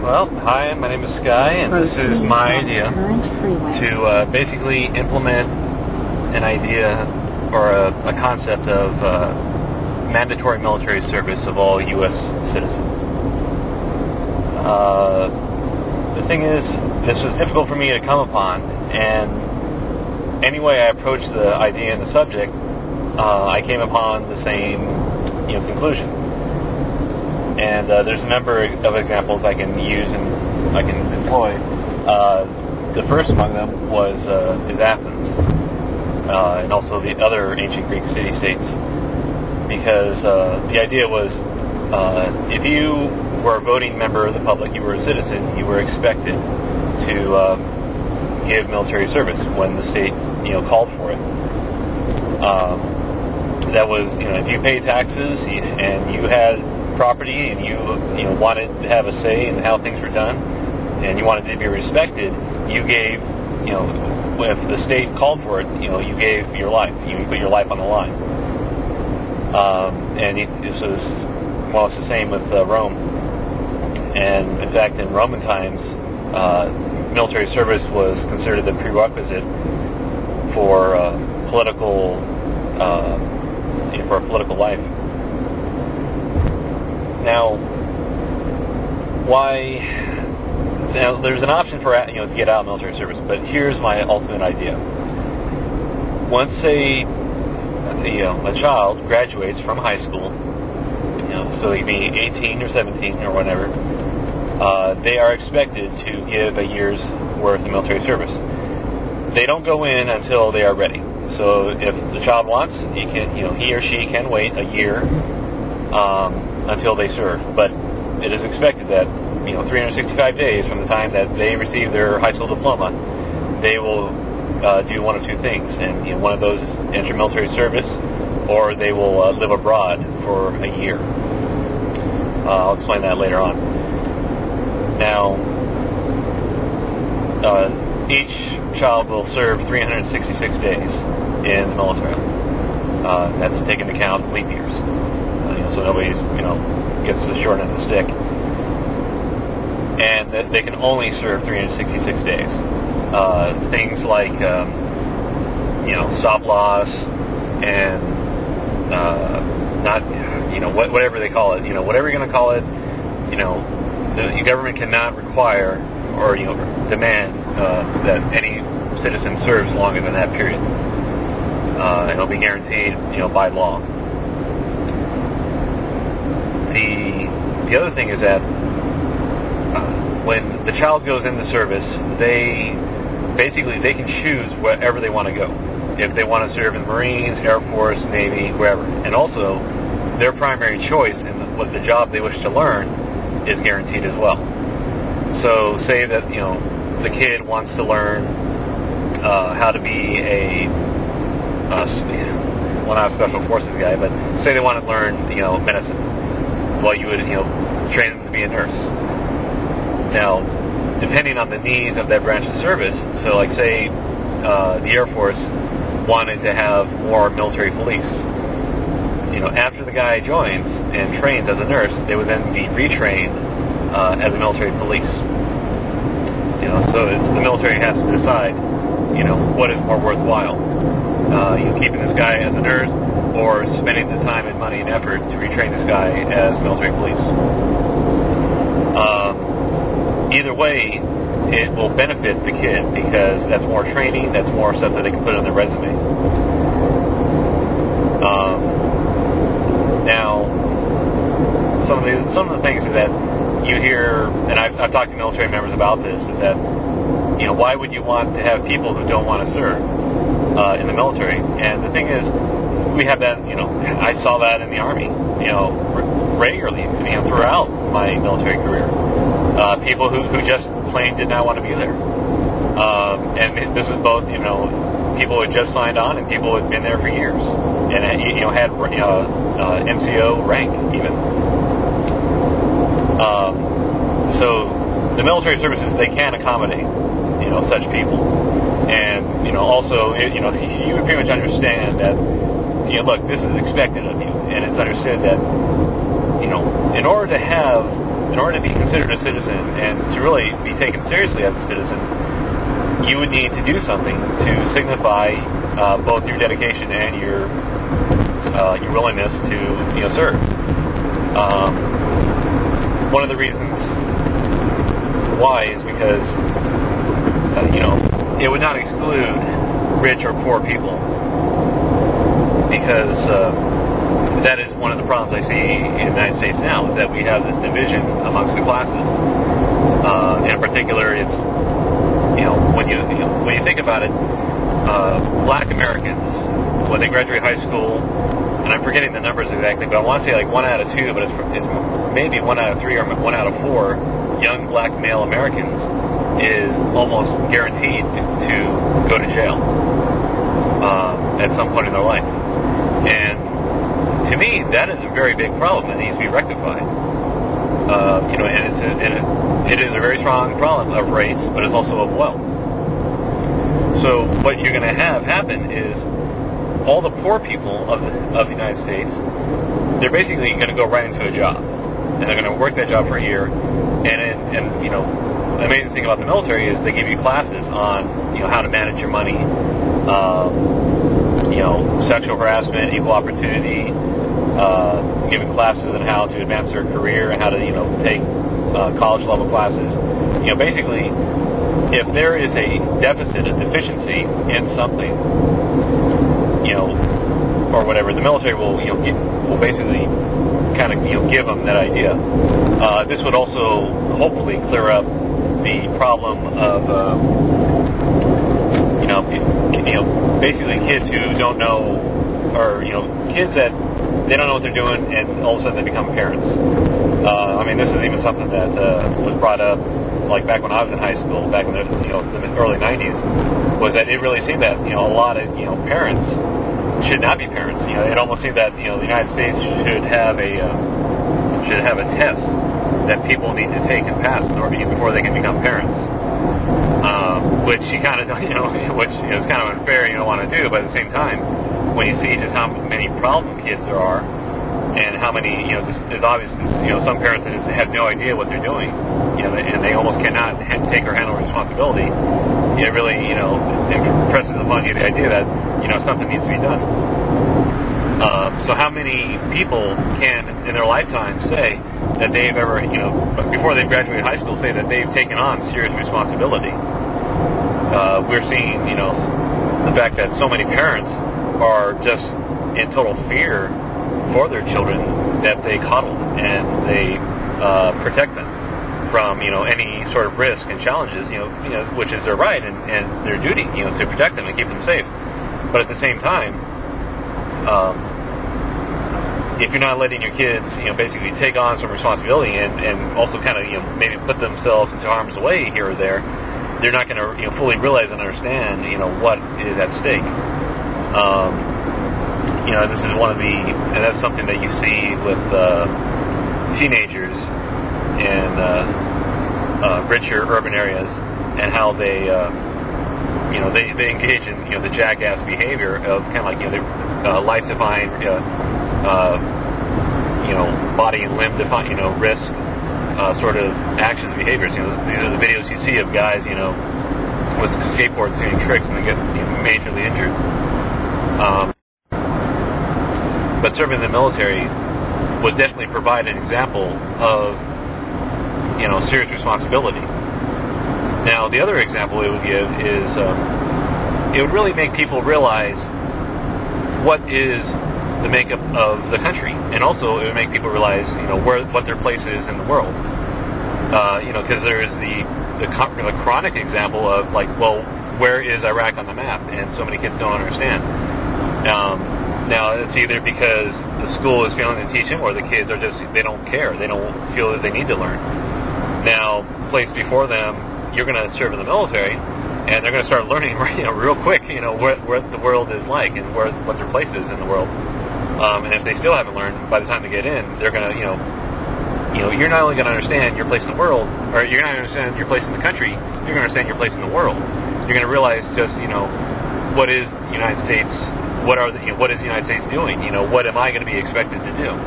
Well, hi, my name is Sky, and this is my idea to basically implement an idea or a concept of mandatory military service of all U.S. citizens. The thing is, this was difficult for me to come upon, and any way I approached the idea and the subject, I came upon the same conclusion. And there's a number of examples I can use and I can employ. The first among them is Athens, and also the other ancient Greek city-states, because the idea was if you were a voting member of the public, you were a citizen, you were expected to give military service when the state called for it. That was if you paid taxes and you had property and you wanted to have a say in how things were done and you wanted to be respected, you gave if the state called for it, you gave your life, you put your life on the line. And this was it's the same with Rome. And in fact, in Roman times, military service was considered the prerequisite for political life. Now, there's an option for to get out of military service, but here's my ultimate idea. Once a child graduates from high school, so they can be 18 or 17 or whatever, they are expected to give a year's worth of military service. They don't go in until they are ready. So if the child wants, he or she can wait a year until they serve. But it is expected that 365 days from the time that they receive their high school diploma, they will do one of two things, and one of those is enter military service, or they will live abroad for a year. I'll explain that later on. Now, each child will serve 366 days in the military. That's taking into account leap years, so nobody gets the short end of the stick. And that they can only serve 366 days. Things like stop loss and whatever they call it, whatever you're going to call it, the government cannot require or demand that any citizen serves longer than that period. And it'll be guaranteed, by law. The other thing is that when the child goes into service, they can choose wherever they want to go. If they want to serve in Marines, Air Force, Navy, wherever. And also, their primary choice in what the job they wish to learn is guaranteed as well. So say that, the kid wants to learn how to be not a special forces guy, but say they want to learn, medicine. Well, you would, train them to be a nurse. Now, depending on the needs of that branch of service, so like say the Air Force wanted to have more military police, after the guy joins and trains as a nurse, they would then be retrained as a military police. So the military has to decide, what is more worthwhile, keeping this guy as a nurse or spending the time and money and effort to retrain this guy as military police. Either way, it will benefit the kid because that's more training, that's more stuff that they can put on their resume. Now, some of the things that you hear, and I've talked to military members about this, is that why would you want to have people who don't want to serve in the military? And the thing is, we have that. I saw that in the Army. Regularly. Throughout my military career. People who just plain did not want to be there. And this was both, people who had just signed on and people who had been there for years. And, had, NCO rank, even. So, the military services, they can accommodate, such people. And, also, you would pretty much understand that, look, this is expected of you. And it's understood that, in order to have in order to be considered a citizen and to really be taken seriously as a citizen, you would need to do something to signify both your dedication and your willingness to serve. One of the reasons why is because it would not exclude rich or poor people, because that is one of the problems I see in the United States now, is that we have this division amongst the classes. In particular, it's when you think about it, Black Americans, when they graduate high school, and I'm forgetting the numbers exactly, but I want to say like 1 out of 2, but it's maybe 1 out of 3 or 1 out of 4 young Black male Americans is almost guaranteed to go to jail at some point in their life. And to me, that is a very big problem that needs to be rectified. And it is a very strong problem of race, but it's also of wealth. So what you're going to have happen is all the poor people of the United States, they're basically going to go right into a job, and they're going to work that job for a year. And the amazing thing about the military is they give you classes on how to manage your money, sexual harassment, equal opportunity, giving classes on how to advance their career and how to take college level classes. Basically, if there is a deficit, a deficiency in something, or whatever, the military will basically kind of give them that idea. This would also hopefully clear up the problem of basically kids who don't know, or kids that they don't know what they're doing, and all of a sudden they become parents. This is even something that was brought up like back when I was in high school, back in the the early 90s, was that it really seemed that a lot of parents should not be parents. It almost seemed that the United States should have a test that people need to take and pass in order before they can become parents. Which you kind of which is kind of unfair. You don't want to do, but at the same time, when you see just how many problem kids there are, and how many it's obvious some parents that just have no idea what they're doing, and they almost cannot take or handle responsibility. It really impresses upon you the idea that something needs to be done. So how many people can in their lifetime say that they've ever before they graduate high school, say that they've taken on serious responsibility? We're seeing the fact that so many parents are just in total fear for their children, that they coddle and they protect them from any sort of risk and challenges, which is their right and their duty, to protect them and keep them safe. But at the same time, if you're not letting your kids basically take on some responsibility and also kind of maybe put themselves into harm's way here or there, they're not going to fully realize and understand what is at stake. This is one of and that's something that you see with teenagers in richer urban areas, and how they they engage in the jackass behavior of kind of like life-defying body and limb risk sort of actions and behaviors. These are the videos you see of guys with skateboards doing tricks and they get majorly injured. But serving in the military would definitely provide an example of serious responsibility. Now, the other example it would give is it would really make people realize what is the makeup of the country, and also it would make people realize what their place is in the world. Because there is the chronic example of where is Iraq on the map, and so many kids don't understand. Now, it's either because the school is failing to teach them, or the kids are they don't care. They don't feel that they need to learn. Now, placed before them, you're going to serve in the military, and they're going to start learning real quick, what the world is like and what their place is in the world. And if they still haven't learned, by the time they get in, they're going to, you're not only going to understand your place in the world, or you're not going to understand your place in the country, you're going to understand your place in the world. You're going to realize just, what is the United States, what is the United States doing? What am I going to be expected to do?